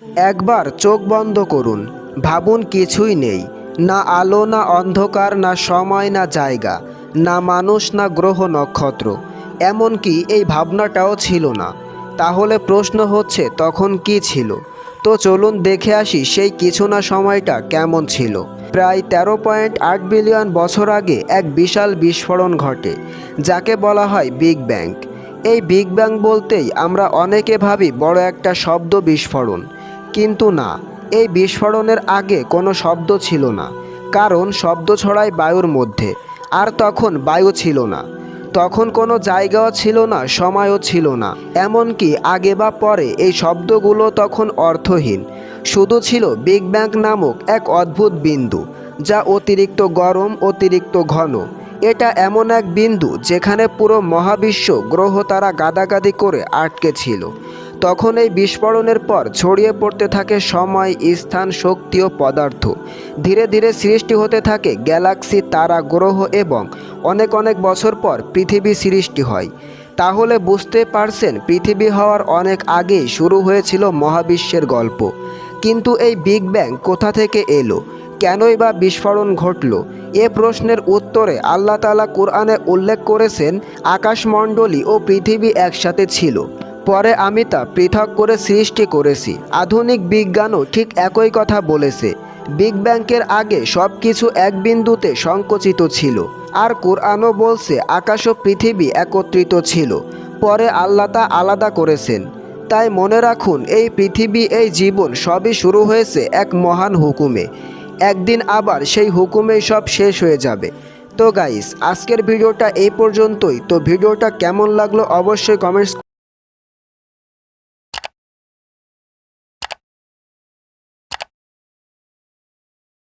একবার চোখ বন্ধ করুন, ভাবুন কিছুই নেই, না আলো না অন্ধকার, না সময় না জায়গা, না মানুষ না গ্রহ নক্ষত্র, এমনকি এই ভাবনাটাও ছিল না। তাহলে প্রশ্ন হচ্ছে তখন কি ছিল? তো চলুন দেখে আসি সেই কিছু না সময়টা কেমন ছিল। প্রায় 13.8 বিলিয়ন বছর আগে এক বিশাল বিস্ফোরণ ঘটে, যাকে বলা হয় বিগ ব্যাং। এই বিগ ব্যাং বলতেই আমরা অনেকে ভাবি বড় একটা শব্দ বিস্ফোরণ, কিন্তু না, এই বিস্ফোরণের আগে কোনো শব্দ ছিল না, কারণ শব্দ ছড়ায় বায়ুর মধ্যে, আর তখন বায়ু ছিল না, তখন কোনো জায়গাও ছিল না, সময়ও ছিল না, এমনকি আগে বা পরে এই শব্দগুলো তখন অর্থহীন। শুধু ছিল বিগ ব্যাং নামক এক অদ্ভুত বিন্দু, যা অতিরিক্ত গরম, অতিরিক্ত ঘন। এটা এমন এক বিন্দু যেখানে পুরো মহাবিশ্ব গ্রহ তারা গাদাগাদি করে আটকে ছিল। তখন এই বিস্ফোরণের পর ছড়িয়ে পড়তে থাকে সময়, স্থান, শক্তি ও পদার্থ। ধীরে ধীরে সৃষ্টি হতে থাকে গ্যালাক্সি, তারা, গ্রহ এবং অনেক অনেক বছর পর পৃথিবী সৃষ্টি হয়। তাহলে বুঝতে পারছেন, পৃথিবী হওয়ার অনেক আগেই শুরু হয়েছিল মহাবিশ্বের গল্প। কিন্তু এই বিগ ব্যাং কোথা থেকে এলো? কেনই বা বিস্ফোরণ ঘটল? এ প্রশ্নের উত্তরে আল্লাহ তাআলা কুরআনে উল্লেখ করেছেন, আকাশমণ্ডলী ও পৃথিবী একসাথে ছিল, পরে আমি তা পৃথক করে সৃষ্টি করেছি। আধুনিক বিজ্ঞানও ঠিক একই কথা বলেছে। বিগ ব্যাংকের আগে সব কিছু এক বিন্দুতে সংকুচিত ছিল। আর কুরআনও বলছে আকাশ ও পৃথিবী একত্রিত ছিল, পরে আল্লাহ তা আলাদা করেছেন। তাই মনে রাখুন, এই পৃথিবী, এই জীবন সবই শুরু হয়েছে এক মহান হুকুমে। একদিন আবার সেই হুকুমেই সব শেষ হয়ে যাবে। তো গাইস, আজকের ভিডিওটা এই পর্যন্তই। তো ভিডিওটা কেমন লাগলো অবশ্যই কমেন্টস